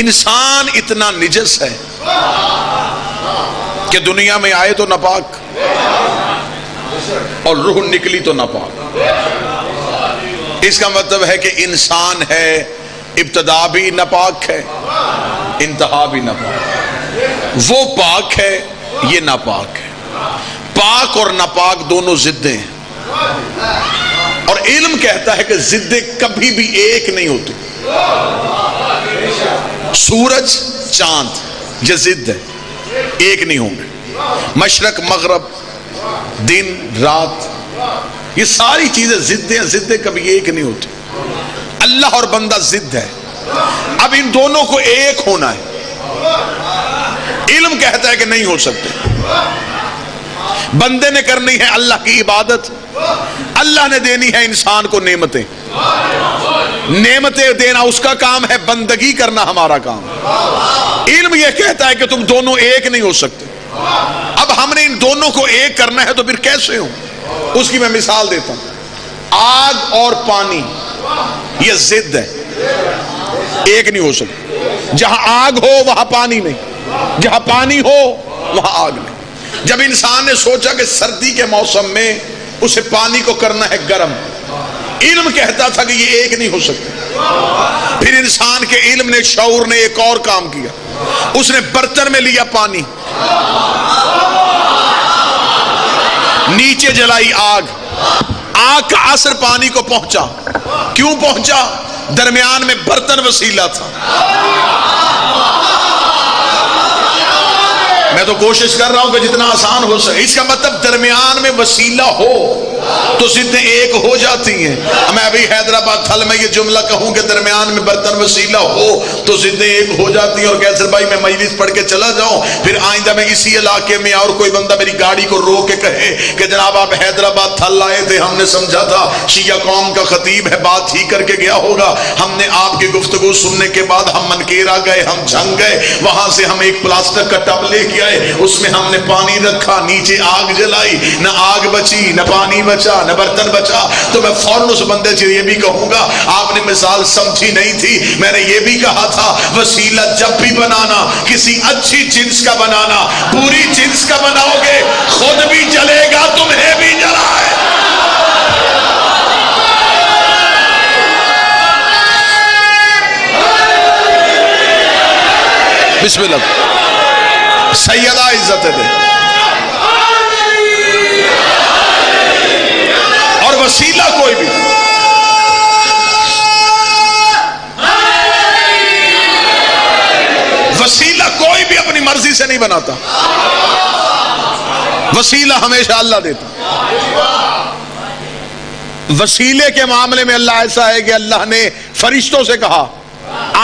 انسان اتنا نجس ہے کہ دنیا میں آئے تو ناپاک اور روح نکلی تو ناپاک. اس کا مطلب ہے کہ انسان ہے، ابتدا بھی ناپاک ہے، انتہا بھی ناپاک. وہ پاک ہے، یہ ناپاک ہے. پاک اور ناپاک دونوں ضدیں ہیں، اور علم کہتا ہے کہ ضدیں کبھی بھی ایک نہیں ہوتی. سورج چاند یہ ضد ہے، ایک نہیں ہوں گے. مشرق مغرب، دن رات، یہ ساری چیزیں ضدیں ہیں، ضدیں کبھی ایک نہیں ہوتی. اللہ اور بندہ ضد ہے. اب ان دونوں کو ایک ہونا ہے. علم کہتا ہے کہ نہیں ہو سکتے. بندے نے کرنی ہے اللہ کی عبادت، اللہ نے دینی ہے انسان کو نعمتیں. نعمتیں دینا اس کا کام ہے، بندگی کرنا ہمارا کام. علم یہ کہتا ہے کہ تم دونوں ایک نہیں ہو سکتے. اب ہم نے ان دونوں کو ایک کرنا ہے تو پھر کیسے ہوں؟ اس کی میں مثال دیتا ہوں. آگ اور پانی یہ ضد ہے، ایک نہیں ہو سکتے. جہاں آگ ہو وہاں پانی نہیں، جہاں پانی ہو وہاں آگ نہیں. جب انسان نے سوچا کہ سردی کے موسم میں اسے پانی کو کرنا ہے گرم، علم کہتا تھا کہ یہ ایک نہیں ہو سکتے. پھر انسان کے علم نے، شعور نے ایک اور کام کیا. اس نے برتن میں لیا پانی، نیچے جلائی آگ. آگ کا اثر پانی کو پہنچا. کیوں پہنچا؟ درمیان میں برتن وسیلہ تھا. میں تو کوشش کر رہا ہوں کہ جتنا آسان ہو سکے. اس کا مطلب درمیان میں وسیلہ ہو تو ضدیں ایک ہو جاتی ہیں. میں ابھی حیدرآباد تھل میں یہ جملہ کہوں کہ درمیان میں برتن وسیلہ ہو تو ضدیں ایک ہو جاتی ہیں. اور کیسر بھائی میں مجلس پڑھ کے چلا جاؤں، پھر آئندہ میں اسی علاقے میں اور کوئی بندہ میری گاڑی کو رو کے کہے کہ جناب آپ حیدرآباد تھل آئے تھے، ہم نے سمجھا تھا شیعہ قوم کا خطیب ہے، بات ہی کر کے گیا ہوگا. ہم نے آپ کی گفتگو سننے کے بعد ہم منکیرا گئے، ہم جھنگ گئے. وہاں سے ہم ایک پلاسٹک کا ٹب لے کے آئے، اس میں ہم نے پانی رکھا، نیچے آگ جلائی. نہ آگ بچی، نہ پانی بچا، نہ برتن بچا. تو میں فوراً اس بندے سے یہ بھی کہوں گا آپ نے مثال سمجھی نہیں تھی. میں نے یہ بھی کہا تھا وسیلہ جب بھی بنانا کسی اچھی جنس کا بنانا. پوری جنس کا بناؤ گے خود بھی جلے گا، تمہیں بھی جلائے. بسم اللہ. سیدہ عزت دے اور وسیلہ کوئی بھی، وسیلہ کوئی بھی اپنی مرضی سے نہیں بناتا. وسیلہ ہمیشہ اللہ دیتا. وسیلے کے معاملے میں اللہ ایسا ہے کہ اللہ نے فرشتوں سے کہا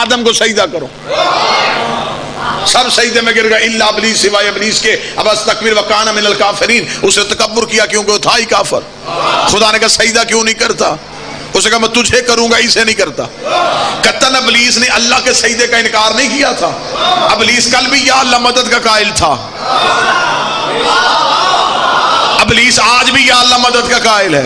آدم کو سجدہ کرو، سب سجدے میں گر گئے الا ابلیس، سوائے ابلیس کے. اب استکبر وکان من الکافرین، اس نے تکبر کیا کیونکہ وہ تھا ہی کافر. خدا نے کہا سجدہ کیوں نہیں کرتا؟ اس نے کہا میں تجھے کروں گا، اسے نہیں کرتا. قطن ابلیس نے اللہ کے سجدے کا انکار نہیں کیا تھا. ابلیس کل بھی یا اللہ مدد کا قائل تھا، ابلیس آج بھی یا اللہ مدد کا قائل ہے.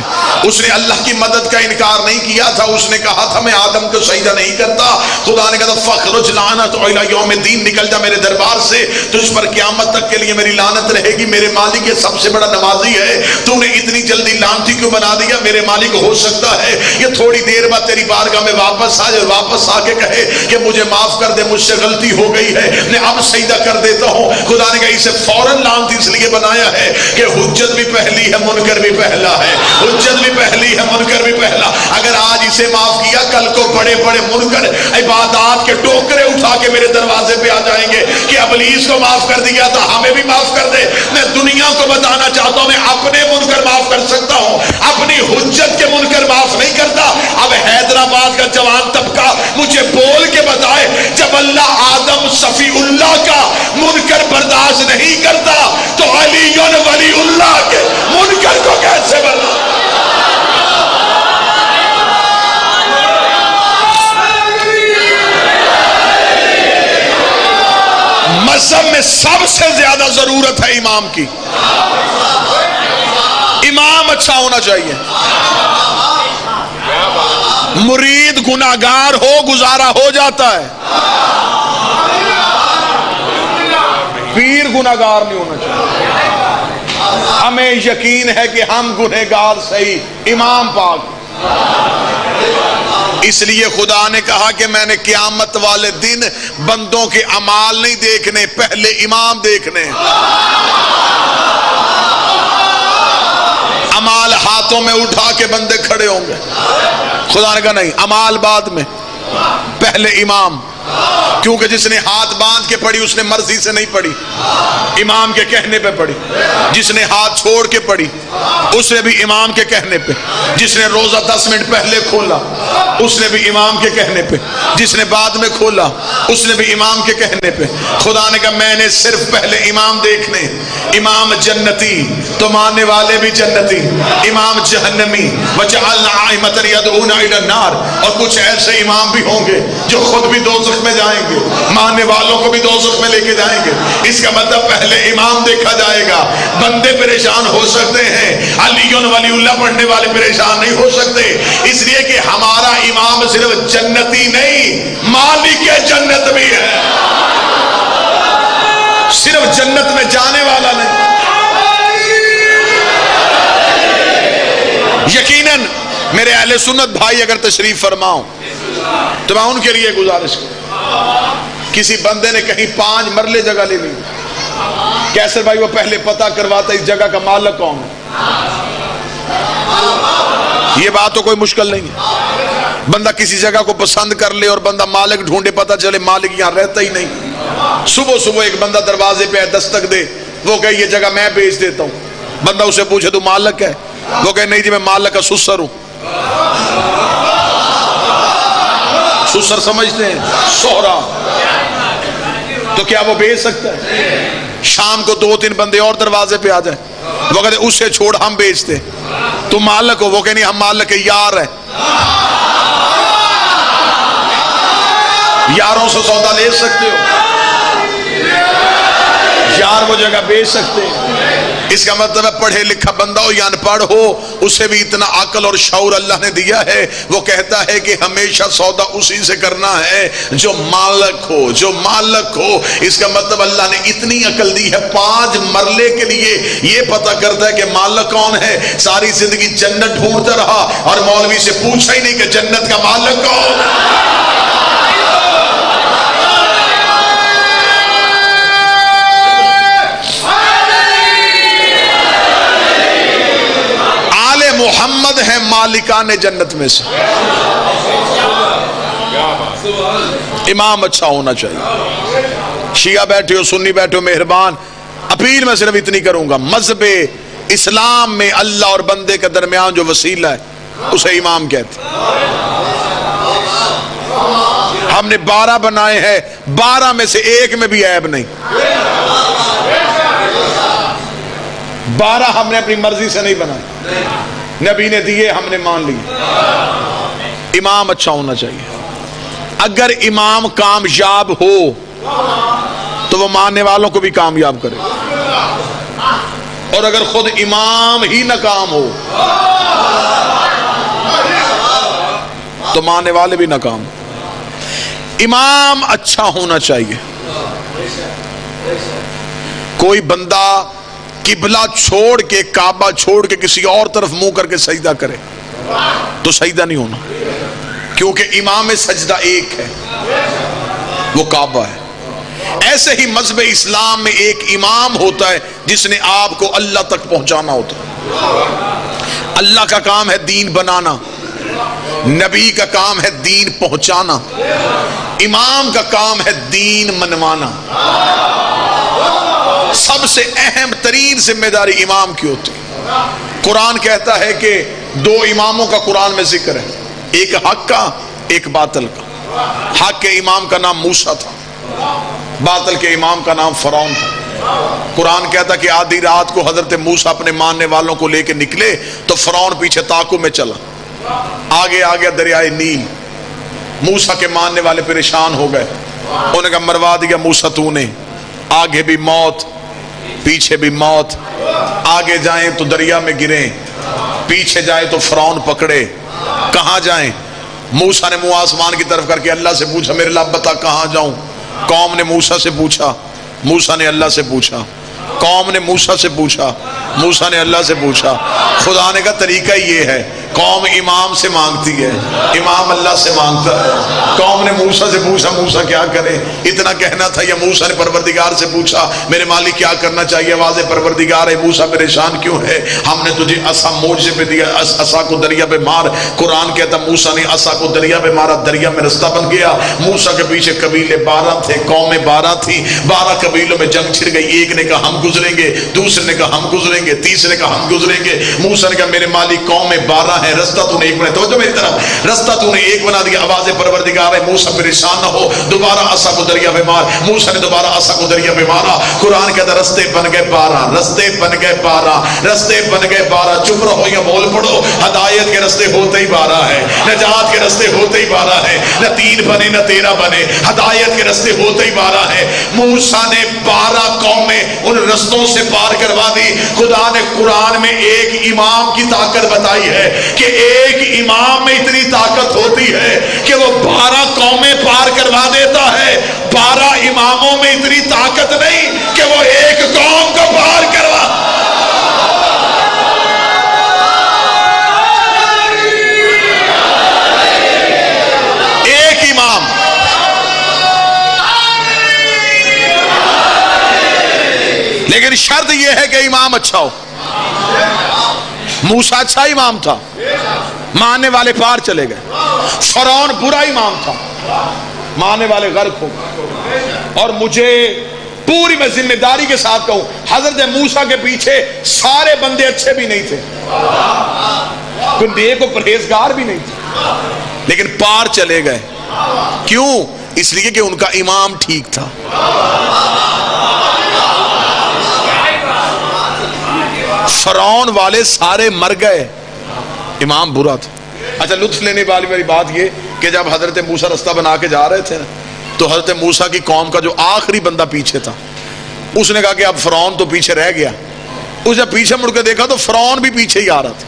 اس نے اللہ کی مدد کا انکار نہیں کیا تھا. اس نے کہا تھا میں آدم کو سجدہ نہیں کرتا. خدا نے کہا فخرج لعنت الی یوم الدین، نکل جا میرے دربار سے، تجھ پر قیامت تک کے لیے میری لعنت رہے گی. میرے مالک یہ سب سے بڑا نمازی ہے، تو نے اتنی جلدی لعنتی کیوں بنا دیا؟ میرے مالک ہو سکتا ہے یہ تھوڑی دیر بعد تیری بارگاہ میں واپس آ جائے، واپس آ کے کہے کہ مجھے معاف کر دے، مجھ سے غلطی ہو گئی ہے، میں اب سجدہ کر دیتا ہوں. خدا نے کہا اسے فوراً لعنتی اس لیے بنایا ہے کہ حجت بھی پہلی ہے، منکر بھی پہلا ہے. حجت بھی پہلی ہے، منکر بھی پہلا. اگر آج اسے معاف کیا، کل کو بڑے بڑے منکر عبادات کے ٹوکرے اٹھا کے میرے دروازے پہ آ جائیں گے کہ ابلیس کو معاف کر دیا تھا، ہمیں بھی معاف کر دے. میں دنیا کو بتانا چاہتا ہوں میں اپنے منکر معاف کر سکتا ہوں، اپنی حجت کے منکر معاف نہیں کرتا. اب حیدرآباد کا جوان طبقہ مجھے بول کے بتائے جب اللہ آدم صفی اللہ کا منکر برداشت نہیں کرتا تو علی ولی اللہ کے منکر کو کیسے برداشت؟ مذہب میں سب سے زیادہ ضرورت ہے امام کی. امام اچھا ہونا چاہیے. مرید گناہگار ہو گزارا ہو جاتا ہے، فقیر گناہگار نہیں ہونا چاہیے. ہمیں یقین ہے کہ ہم گنہگار صحیح امام پاک. اس لیے خدا نے کہا کہ میں نے قیامت والے دن بندوں کے اعمال نہیں دیکھنے، پہلے امام دیکھنے. اعمال ہاتھوں میں اٹھا کے بندے کھڑے ہوں گے. خدا نے کہا نہیں، اعمال بعد میں، پہلے امام. کیونکہ جس نے ہاتھ باندھ کے پڑھی اس نے مرضی سے نہیں پڑھی، امام کے کہنے پہ پڑھی. جس نے ہاتھ چھوڑ کے پڑھی اس نے بھی امام کے کہنے پہ. جس نے روزہ 10 منٹ پہلے کھولا اس نے بھی امام کے کہنے پہ. جس نے بعد میں کھولا اس نے بھی امام کے کہنے پہ. خدا نے کہا میں نے صرف پہلے امام دیکھنے. امام جنتی تو ماننے والے بھی جنتی، امام جہنمی. وَجَعَلْنَا أَئِمَّةً يَدْعُونَ إِلَى النَّارِ. اور کچھ ایسے امام بھی ہوں گے جو خود بھی دوزخ میں جائیں گے، ماننے والوں کو بھی دوزخ میں لے کے جائیں گے. اس کا مطلب پہلے امام دیکھا جائے گا. بندے پریشان ہو سکتے ہیں، علی ولی اللہ پڑھنے والے پریشان نہیں ہو سکتے، اس لیے کہ ہمارا امام صرف جنتی نہیں، مالک جنت بھی ہے. صرف جنت میں جانے والا نہیں. یقیناً میرے اہل سنت بھائی اگر تشریف فرماؤں تو میں ان کے لیے گزارش کروں. کسی بندے نے کہیں 5 مرلے جگہ لے لی، کیسر بھائی وہ پہلے پتہ کرواتا اس جگہ کا مالک کون ہے. یہ بات تو کوئی مشکل نہیں ہے. بندہ کسی جگہ کو پسند کر لے اور بندہ مالک ڈھونڈے، پتہ چلے مالک یہاں رہتا ہی نہیں. صبح صبح ایک بندہ دروازے پہ دستک دے، وہ کہے یہ جگہ میں بیچ دیتا ہوں. بندہ اسے پوچھے تو مالک ہے؟ وہ کہے نہیں جی میں مالک کا سسر ہوں. سسر سمجھتے ہیں سہرا، تو کیا وہ بیچ سکتا ہے؟ شام کو 2-3 بندے اور دروازے پہ آ جائیں، وہ کہتے اسے چھوڑ ہم بیچتے. تم مالک ہو؟ وہ کہتے نہیں ہم مالک یار ہیں. یاروں سے سودا لے سکتے ہو، یار وہ جگہ بیچ سکتے ہیں. اس کا مطلب ہے پڑھے لکھا بندہ ہو یا ان پڑھ ہو، اسے بھی اتنا عقل اور شعور اللہ نے دیا ہے. وہ کہتا ہے کہ ہمیشہ سودا اسی سے کرنا ہے جو مالک ہو، جو مالک ہو. اس کا مطلب اللہ نے اتنی عقل دی ہے 5 مرلے کے لیے یہ پتہ کرتا ہے کہ مالک کون ہے. ساری زندگی جنت ڈھونڈتا رہا اور مولوی سے پوچھا ہی نہیں کہ جنت کا مالک کون. محمد ہے مالکان جنت میں سے. امام اچھا ہونا چاہیے. شیعہ بیٹھے ہو، سنی بیٹھے ہو، مہربان اپیل میں صرف اتنی کروں گا، مذہب اسلام میں اللہ اور بندے کے درمیان جو وسیلہ ہے اسے امام کہتے ہیں. ہم نے 12 بنائے ہیں، 12 میں سے ایک میں بھی عیب نہیں. 12 ہم نے اپنی مرضی سے نہیں بنائے، نبی نے دیے ہم نے مان لیے. امام اچھا ہونا چاہیے. اگر امام کامیاب ہو تو وہ ماننے والوں کو بھی کامیاب کرے، اور اگر خود امام ہی ناکام ہو تو ماننے والے بھی ناکام. امام اچھا ہونا چاہیے. کوئی بندہ قبلہ چھوڑ کے، کعبہ چھوڑ کے کسی اور طرف منہ کر کے سجدہ کرے تو سجدہ نہیں ہونا، کیونکہ امام سجدہ ایک ہے، وہ کعبہ ہے. ایسے ہی مذہب اسلام میں ایک امام ہوتا ہے جس نے آپ کو اللہ تک پہنچانا ہوتا ہے. اللہ کا کام ہے دین بنانا، نبی کا کام ہے دین پہنچانا، امام کا کام ہے دین منوانا. سب سے اہم ترین ذمہ داری امام کی ہوتی ہے. قرآن کہتا ہے کہ 2 اماموں کا قرآن میں ذکر ہے، ایک حق کا ایک باطل کا. حق کے امام کا نام موسیٰ تھا، باطل کے امام کا نام فرعون تھا. قرآن کہتا کہ آدھی رات کو حضرت موسیٰ اپنے ماننے والوں کو لے کے نکلے تو فرعون پیچھے تاکو میں چلا. آگے آگے دریائے نیل. موسیٰ کے ماننے والے پریشان ہو گئے، انہوں نے کہا مروا دیا موسیٰ تو نے. آگے بھی موت، پیچھے بھی موت. آگے جائیں تو دریا میں گریں، پیچھے جائیں تو فرعون پکڑے. کہاں جائیں؟ موسیٰ نے منہ آسمان کی طرف کر کے اللہ سے پوچھا میرے اللہ بتا کہاں جاؤں. قوم نے موسیٰ سے پوچھا موسیٰ نے اللہ سے پوچھا، قوم نے موسیٰ سے پوچھا، موسیٰ نے اللہ سے پوچھا۔ خدا نے کا طریقہ یہ ہے، قوم امام سے مانگتی ہے، امام اللہ سے مانگتا ہے۔ قوم نے موسیٰ سے پوچھا موسیٰ کیا کرے، اتنا کہنا تھا، یا موسیٰ نے پروردگار سے پوچھا میرے مالک کیا کرنا چاہیے، آواز پروردگار ہے موسیٰ پریشان کیوں ہے، ہم نے تجھے عصا موجے پہ دیا، عصا کو دریا پہ مار۔ قرآن کہتا موسیٰ نے عصا کو دریا پہ مارا، دریا میں رستہ بن گیا۔ موسیٰ کے پیچھے قبیلے 12 تھے، قومیں 12 تھیں، 12 قبیلوں میں جنگ چھڑ گئی۔ ایک نے کہا ہم گزریں گے، دوسرے نے کہا ہم گزریں گے، تیسرے نے کہا ہم گزریں گے۔ موسیٰ نے کہا میرے مالک قومیں 12 ہیں، رستہ تو نے ایک بنا، توجہ میری طرف، رستہ تو نے ایک بنا دیا۔ آواز پروردگار ہے موسیٰ پریشان نہ ہو، دوبارہ عصا کو دریا پہ مار۔ موسیٰ نے دوبارہ عصا کو دریا پہ مارا۔ قرآن کہتا رستے بن گئے 12، رستے بن گئے 12، رستے بن گئے 12۔ چپ رہو یا بول پڑو، ہدایت کے رستے ہوتے ہی 12 ہیں، نجات کے رستے ہوتے ہی 12 ہیں، نہ 3 بنے نہ 13 بنے، ہدایت کے رستے ہوتے ہی 12 ہیں۔ موسیٰ نے 12 قومیں ان رستوں سے پار کروا دی۔ خدا نے قرآن میں ایک امام کی طاقت بتائی ہے کہ ایک امام میں اتنی طاقت ہوتی ہے کہ وہ 12 قومیں پار کروا دیتا ہے۔ 12 اماموں میں اتنی طاقت نہیں کہ وہ ایک قوم کو پار کروا۔ ایک امام، لیکن شرط یہ ہے کہ امام اچھا ہو۔ موسیٰ اچھا امام تھا، ماننے والے پار چلے گئے۔ فرعون برا امام تھا، ماننے والے غرق ہو گئے۔ اور مجھے پوری میں ذمہ داری کے ساتھ کہوں، حضرت موسیٰ کے پیچھے سارے بندے اچھے بھی نہیں تھے، کوئی نیک و پرہیزگار بھی نہیں تھے، لیکن پار چلے گئے۔ کیوں؟ اس لیے کہ ان کا امام ٹھیک تھا۔ فرعون والے سارے مر گئے، امام برا تھا۔ اچھا لطف لینے والی میری بات یہ کہ جب حضرت موسیٰ رستہ بنا کے جا رہے تھے تو حضرت موسیٰ کی قوم کا جو آخری بندہ پیچھے تھا، اس نے کہا کہ اب فرعون تو پیچھے رہ گیا۔ اس نے پیچھے مڑ کے دیکھا تو فرعون بھی پیچھے ہی آ رہا تھا۔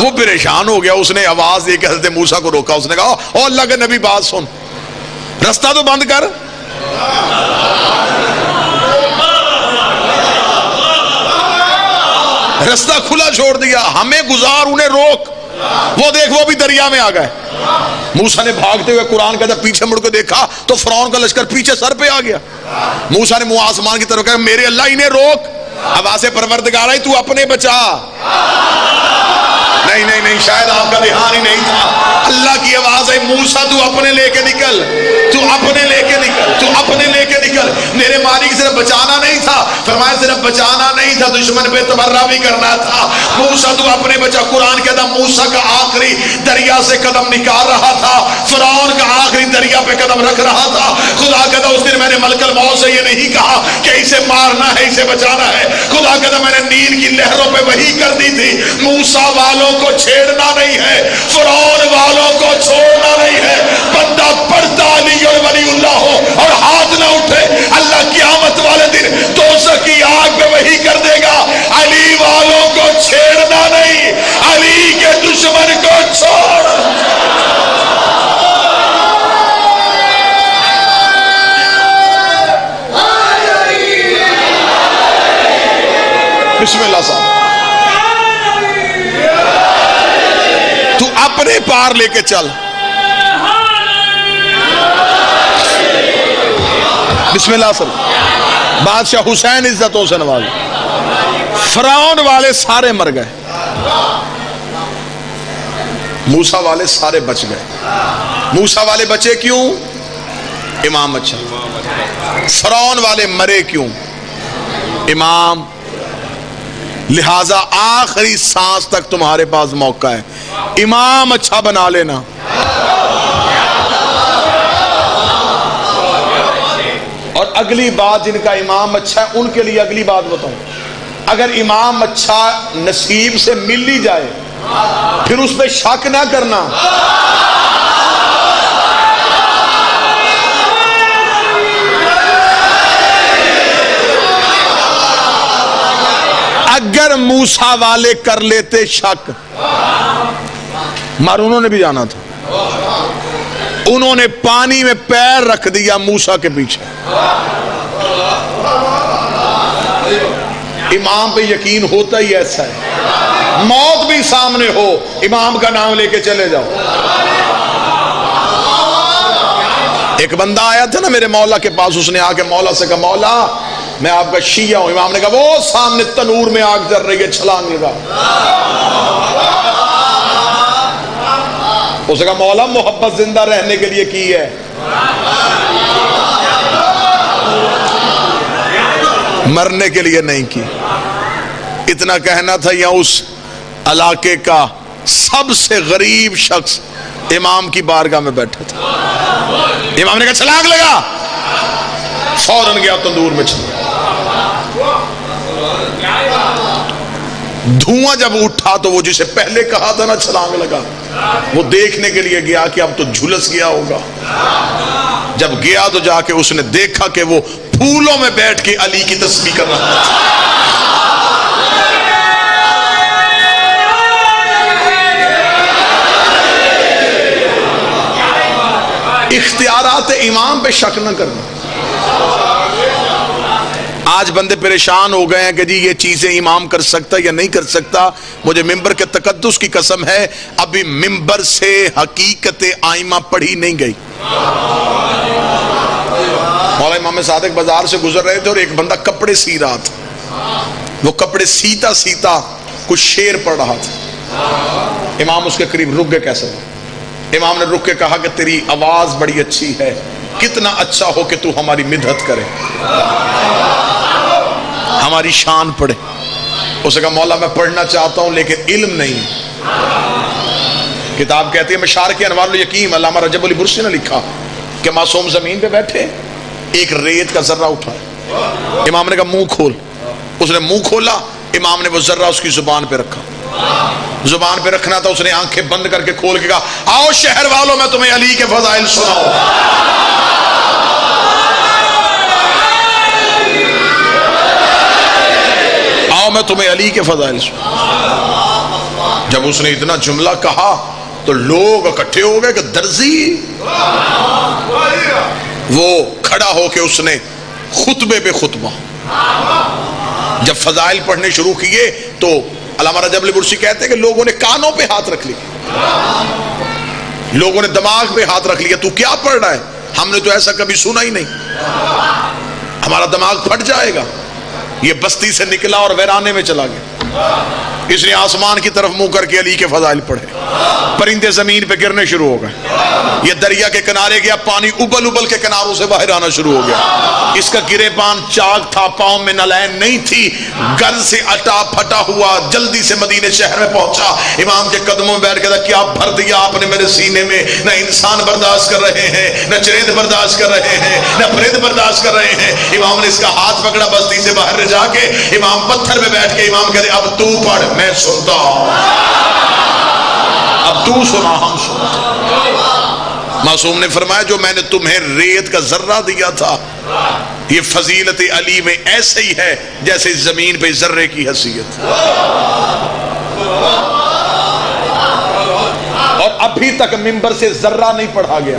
وہ پریشان ہو گیا، اس نے آواز دے کے حضرت موسیٰ کو روکا۔ اس نے کہا او اللہ کے نبی بات سن، رستہ تو بند کر۔ رستہ کھلا چھوڑ دیا، ہمیں گزار انہیں روک۔ وہ دیکھ وہ بھی دریا میں آ گئے۔ موسیٰ نے بھاگتے ہوئے قرآن کہتا پیچھے مڑ کے دیکھا تو فرعون کا لشکر پیچھے سر پہ آ گیا۔ موسیٰ نے منہ آسمان کی طرف کہا میرے اللہ انہیں روک۔ آواز پروردگار ہے تو اپنے بچا۔ نہیں نہیں نہیں، شاید آپ کا دھیان ہی نہیں تھا۔ اللہ کی آواز ہے موسیٰ تو اپنے لے کے نکل، تو اپنے لے کے نکل، تو اپنے لے کے نکل۔ میرے مالک صرف بچانا نہیں تھا، فرمایا صرف بچانا نہیں تھا، دشمن پہ تبرہ بھی کرنا تھا۔ موسیٰ تو اپنے بچا۔ قرآن کہتا موسیٰ کا آخری دریا سے قدم نکال رہا تھا، فرعون کا آخری دریا پہ قدم رکھ رہا تھا۔ خدا کہتا اس دن میں نے ملک الموت سے یہ نہیں کہا کہ اسے مارنا ہے اسے بچانا ہے۔ خدا کہتا میں نے نیل کی لہروں پہ وحی کر دی تھی موسیٰ والوں کو چھیڑنا نہیں ہے، فرعون والوں کو چھوڑنا نہیں ہے۔ بندہ پڑھتا علی اور ولی اللہ ہو اور ہاتھ نہ اٹھے، اللہ قیامت والے دن دوزخ کی آگ پہ وحی کر دے گا علی والوں کو چھیڑنا نہیں، علی کے دشمن کو چھوڑ۔ بسم اللہ صاحب، تو اپنے پار لے کے چل۔ بسم اللہ صاحب، بادشاہ حسین عزتوں سے نوازے۔ فرعون والے سارے مر گئے، موسیٰ والے سارے بچ گئے۔ موسیٰ والے بچے کیوں؟ امام اچھا۔ فرعون والے مرے کیوں؟ امام۔ لہذا آخری سانس تک تمہارے پاس موقع ہے، امام اچھا بنا لینا۔ اور اگلی بات جن کا امام اچھا ہے ان کے لیے اگلی بات بتاؤں، اگر امام اچھا نصیب سے مل ہی جائے پھر اس پہ شک نہ کرنا۔ اگر موسیٰ والے کر لیتے شک، مارونوں نے بھی جانا تھا، انہوں نے پانی میں پیر رکھ دیا موسیٰ کے پیچھے. امام پہ یقین ہوتا ہی ایسا ہے، موت بھی سامنے ہو امام کا نام لے کے چلے جاؤ. ایک بندہ آیا تھا نا میرے مولا کے پاس، اس نے آ کے مولا سے کہا مولا میں آپ کا شیعہ ہوں. امام نے کہا وہ سامنے تنور میں آگ جل رہی ہے چھلانگ لگا. اس نے کہا مولا محبت زندہ رہنے کے لیے کی ہے، مرنے کے لیے نہیں کی. اتنا کہنا تھا یا اس علاقے کا سب سے غریب شخص امام کی بارگاہ میں بیٹھا تھا. امام نے کہا چھلانگ لگا، فوراً گیا تندور میں چھلانگ. دھواں جب اٹھا تو وہ جسے پہلے کہا تھا نا چھلانگ لگا، وہ دیکھنے کے لیے گیا کہ اب تو جھلس گیا ہوگا. جب گیا تو جا کے اس نے دیکھا کہ وہ پھولوں میں بیٹھ کے علی کی تسبیح کر رہا تھا. اختیارات امام پہ شک نہ کرنا. آج بندے پریشان ہو گئے ہیں کہ جی یہ چیزیں امام کر سکتا یا نہیں کر سکتا. مجھے ممبر کے تقدس کی قسم ہے ابھی ممبر سے حقیقت آئمہ پڑھی نہیں گئی. مولا امام صادق بازار سے گزر رہے تھے اور ایک بندہ کپڑے سی رہا تھا. وہ کپڑے سیتا سیتا کچھ شعر پڑھ رہا تھا. امام اس کے قریب رک گئے. کیسے؟ امام نے رک کے کہا کہ تیری آواز بڑی اچھی ہے، کتنا اچھا ہو کہ تو ہماری مدحت کرے، ہماری شان پڑھے. اس نے کہا مولا میں پڑھنا چاہتا ہوں لیکن علم نہیں. کتاب کہتی ہے مشارق انوار الیقین، علامہ رجب علی برسی نے لکھا کہ معصوم زمین پہ بیٹھے ایک ریت کا ذرہ اٹھا. امام نے کہا منہ کھول. اس نے منہ کھولا. امام نے وہ ذرہ اس کی زبان پہ رکھا. زبان پہ رکھنا تھا، اس نے آنکھیں بند کر کے کھول کے کہا آؤ شہر والوں میں تمہیں علی کے فضائل سناؤ. آؤ میں تمہیں علی کے فضائل سناؤ. جب اس نے اتنا جملہ کہا تو لوگ اکٹھے ہو گئے کہ درزی. وہ کھڑا ہو کے اس نے خطبے پہ خطبہ. جب فضائل پڑھنے شروع کیے تو علامہ رجب علی برسی کہتے ہیں کہ لوگوں نے کانوں پہ ہاتھ رکھ لیا، لوگوں نے دماغ پہ ہاتھ رکھ لیا. تو کیا پڑھ رہا ہے؟ ہم نے تو ایسا کبھی سنا ہی نہیں، ہمارا دماغ پھٹ جائے گا. یہ بستی سے نکلا اور ویرانے میں چلا گیا. اس نے آسمان کی طرف منہ کر کے علی کے فضائل پڑھے. پرندے زمین پہ گرنے شروع ہو گئے. یہ دریا کے کنارے گیا، پانی ابل ابل کے کناروں سے باہر آنا شروع ہو گیا. اس کا گرے پان چاک تھا، پاؤں میں نلین نہیں تھی. گرد سے اٹا پھٹا ہوا جلدی سے مدینے شہر میں پہنچا. امام کے قدموں میں بیٹھ کے کیا بھر دیا آپ نے میرے سینے میں. نہ انسان برداشت کر رہے ہیں، نہ چرند برداشت کر رہے ہیں، نہ پرند برداشت کر رہے ہیں. امام نے اس کا ہاتھ پکڑا بستی سے باہر جا کے. امام پتھر میں بیٹھ کے امام کہتے اب تو پڑھ میں سنتا ہوں، اب تو سنا ہم سنتا. معصوم نے فرمایا جو میں نے تمہیں ریت کا ذرہ دیا تھا یہ فضیلت علی میں ایسے ہی ہے جیسے زمین پہ ذرے کی حیثیت. اور ابھی تک ممبر سے ذرہ نہیں پڑھا گیا.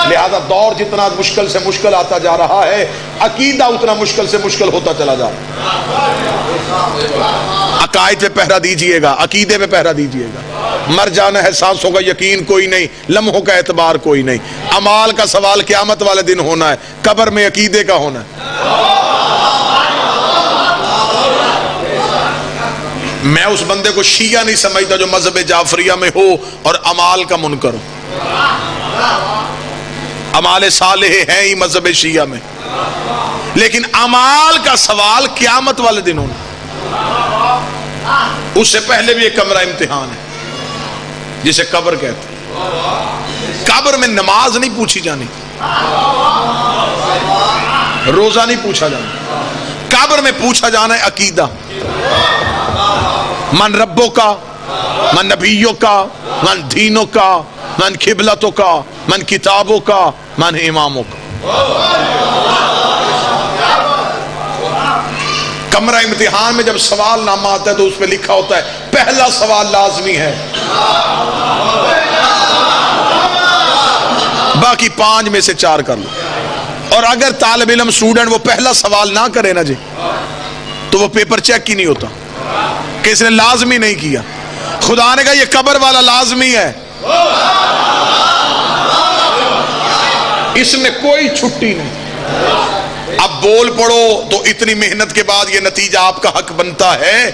لہذا دور جتنا مشکل سے مشکل آتا جا رہا ہے، عقیدہ اتنا مشکل سے مشکل ہوتا چلا جا رہا ہے. عقائد پہ پہرا دیجئے گا، عقیدے پہ پہرا دیجئے گا. مر جانا ہے، سانسوں کا یقین کوئی نہیں، لمحوں کا اعتبار کوئی نہیں. اعمال کا سوال قیامت والے دن ہونا ہے، قبر میں عقیدے کا ہونا ہے. میں اس بندے کو شیعہ نہیں سمجھتا جو مذہب جعفریہ میں ہو اور اعمال کا منکر ہو. اعمال صالح ہیں ہی مذہب شیعہ میں، لیکن اعمال کا سوال قیامت والے دن ہونا. اس سے پہلے بھی ایک کمرہ امتحان ہے جسے قبر کہتے ہیں. قبر میں نماز نہیں پوچھی جانی، روزہ نہیں پوچھا جانا. قبر میں پوچھا جانا ہے عقیدہ. من ربوں کا، من نبیوں کا، من دینوں کا، من قبلتوں کا، من کتابوں کا، من اماموں کا. کمرہ امتحان میں جب سوال نامہ آتا ہے تو اس پہ لکھا ہوتا ہے پہلا سوال لازمی ہے باقی 5 میں سے 4 کر لو. اور اگر طالب علم اسٹوڈنٹ وہ پہلا سوال نہ کرے نا جی تو وہ پیپر چیک ہی نہیں ہوتا کہ اس نے لازمی نہیں کیا. خدا نے کہا یہ قبر والا لازمی ہے, اس میں کوئی چھٹی نہیں. اب بول پڑو تو اتنی محنت کے بعد یہ نتیجہ آپ کا حق بنتا ہے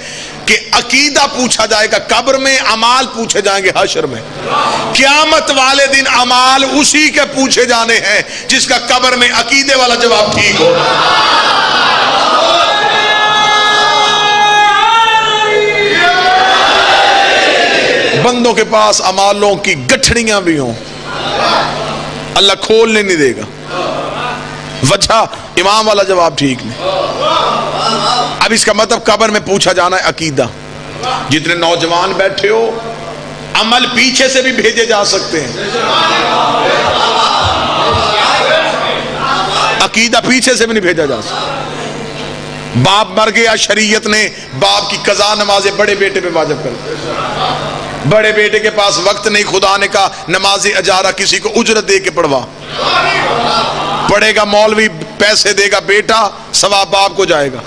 کہ عقیدہ پوچھا جائے گا قبر میں, اعمال پوچھے جائیں گے حشر میں. قیامت والے دن اعمال اسی کے پوچھے جانے ہیں جس کا قبر میں عقیدے والا جواب ٹھیک ہو. بندوں کے پاس اعمالوں کی گٹھڑیاں بھی ہوں, اللہ کھولنے نہیں دے گا. وجہ امام والا جواب ٹھیک نہیں. اب اس کا مطلب قبر میں پوچھا جانا ہے عقیدہ. جتنے نوجوان بیٹھے ہو عمل پیچھے سے بھی بھیجے جا سکتے ہیں, عقیدہ پیچھے سے بھی نہیں بھیجا جا سکتا. باپ مر گیا, شریعت نے باپ کی قضا نمازیں بڑے بیٹے پہ واجب کر دی. بڑے بیٹے کے پاس وقت نہیں, خدا نے کہا نماز اجارہ کسی کو اجرت دے کے پڑھوا. پڑھے گا مولوی, پیسے دے گا بیٹا, ثواب باپ کو جائے گا.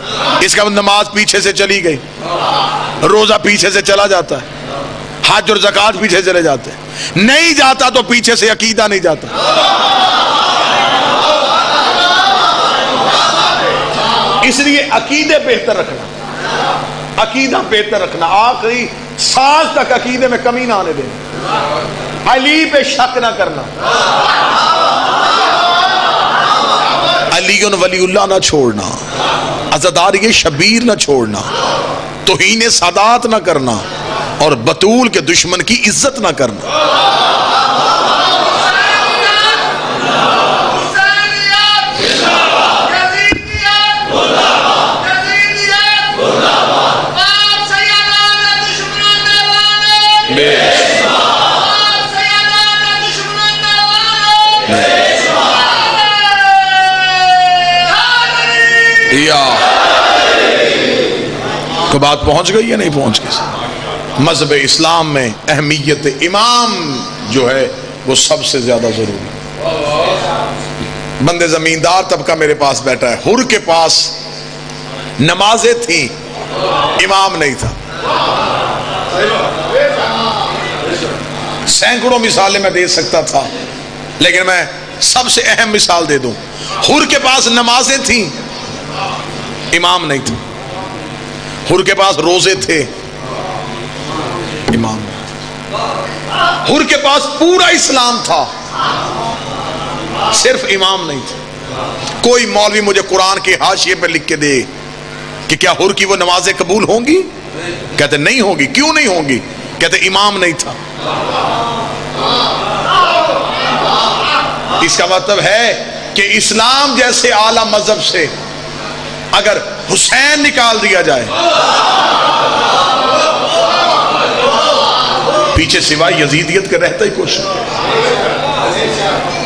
اس کا نماز پیچھے سے چلی گئی, روزہ پیچھے سے چلا جاتا ہے, حج اور زکوٰۃ پیچھے چلے جاتے ہیں. نہیں جاتا تو پیچھے سے عقیدہ نہیں جاتا. اس لیے عقیدے بہتر رکھنا, عقیدہ بہتر رکھنا. آخری سانس تک عقیدے میں کمی نہ آنے دینا, علی پہ شک نہ کرنا. علی ولی اللہ نہ چھوڑنا, عزاداری شبیر نہ چھوڑنا, توہین سادات نہ کرنا, اور بطول کے دشمن کی عزت نہ کرنا. کو بات پہنچ گئی یا نہیں پہنچ گئی؟ مذہب اسلام میں اہمیت امام جو ہے وہ سب سے زیادہ ضروری ہے. بندے زمیندار طبقہ میرے پاس بیٹھا ہے, حر کے پاس نمازیں تھیں, امام نہیں تھا. سینکڑوں مثالیں میں دے سکتا تھا, لیکن میں سب سے اہم مثال دے دوں. حر کے پاس نمازیں تھیں, امام نہیں تھا. حر کے پاس روزے تھے, امام. حر کے پاس پورا اسلام تھا, صرف امام نہیں تھا. کوئی مولوی مجھے قرآن کے حاشیے پہ لکھ کے دے کہ کیا حر کی وہ نمازیں قبول ہوں گی؟ کہتے نہیں ہوگی. کیوں نہیں ہوں گی؟ کہتے امام نہیں تھا. اس کا مطلب ہے کہ اسلام جیسے اعلیٰ مذہب سے اگر حسین نکال دیا جائے, پیچھے سوائے یزیدیت کے رہتا ہی کچھ.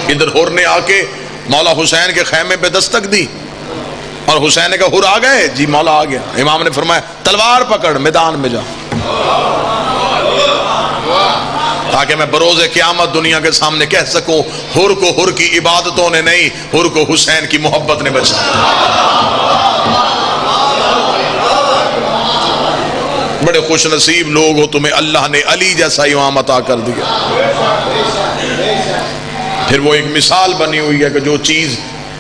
ادھر حر نے آ کے مولا حسین کے خیمے پہ دستک دی, اور حسین نے کہا حر آ گئے؟ جی مولا آ گیا. امام نے فرمایا تلوار پکڑ, میدان میں جا, تاکہ میں بروز قیامت دنیا کے سامنے کہہ سکوں حر کو حر کی عبادتوں نے نہیں, حر کو حسین کی محبت نے بچایا. بڑے خوش نصیب لوگ ہو, تمہیں اللہ نے علی جیسا امام عطا کر دیا. پھر وہ ایک مثال بنی ہوئی ہے کہ جو چیز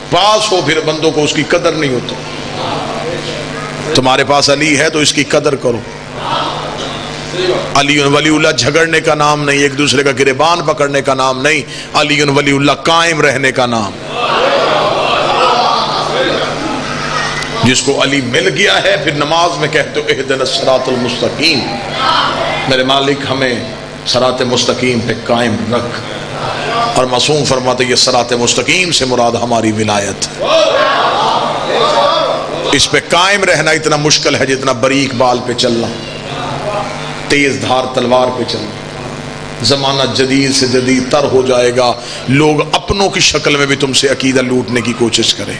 پاس ہو پھر بندوں کو اس کی قدر نہیں ہوتی. تمہارے پاس علی ہے تو اس کی قدر کرو. علی ولی اللہ جھگڑنے کا نام نہیں, ایک دوسرے کا گریبان پکڑنے کا نام نہیں. علی ولی اللہ قائم رہنے کا نام. جس کو علی مل گیا ہے پھر نماز میں کہتے ہو اہدنا الصراط المستقیم, میرے مالک ہمیں صراط مستقیم پہ قائم رکھ. اور معصوم فرماتے یہ صراط مستقیم سے مراد ہماری ولایت. اس پہ قائم رہنا اتنا مشکل ہے جتنا باریک بال پہ چلنا, تیز دھار تلوار پہ چلنا. زمانہ جدید سے جدید تر ہو جائے گا, لوگ اپنوں کی شکل میں بھی تم سے عقیدہ لوٹنے کی کوشش کریں.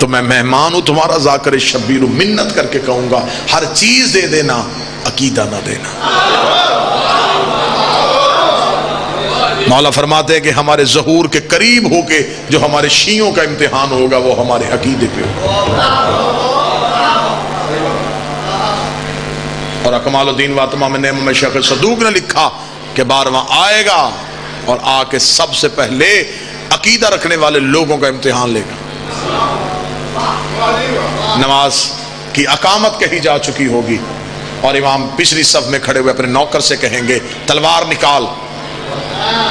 تو میں مہمان ہوں تمہارا, ذاکر شبیر ہوں, منت کر کے کہوں گا ہر چیز دے دینا, عقیدہ نہ دینا. مولا فرماتے ہیں کہ ہمارے ظہور کے قریب ہو کے جو ہمارے شیعوں کا امتحان ہوگا وہ ہمارے عقیدے پہ ہوگا. اور اکمال الدین واتمام نعم میں شیخ صدوق نے لکھا کہ بارواں آئے گا اور آ کے سب سے پہلے عقیدہ رکھنے والے لوگوں کا امتحان لے گا. نماز کی اقامت کہی جا چکی ہوگی اور امام پچھلی صف میں کھڑے ہوئے اپنے نوکر سے کہیں گے تلوار نکال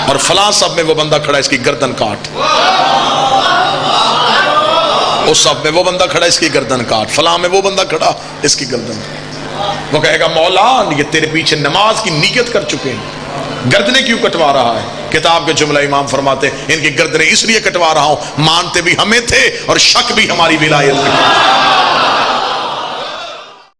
اور فلاں صف میں وہ بندہ کھڑا ہے اس کی گردن کاٹ، اس صف میں وہ بندہ کھڑا ہے اس کی گردن کاٹ، فلاں میں وہ بندہ کھڑا اس کی گردن کاٹ. وہ کہے گا مولا یہ تیرے پیچھے نماز کی نیت کر چکے ہیں، گردنیں کیوں کٹوا رہا ہے؟ کتاب کے جملہ امام فرماتے ہیں ان کی گردنیں اس لیے کٹوا رہا ہوں، مانتے بھی ہمیں تھے اور شک بھی ہماری ولایت میں.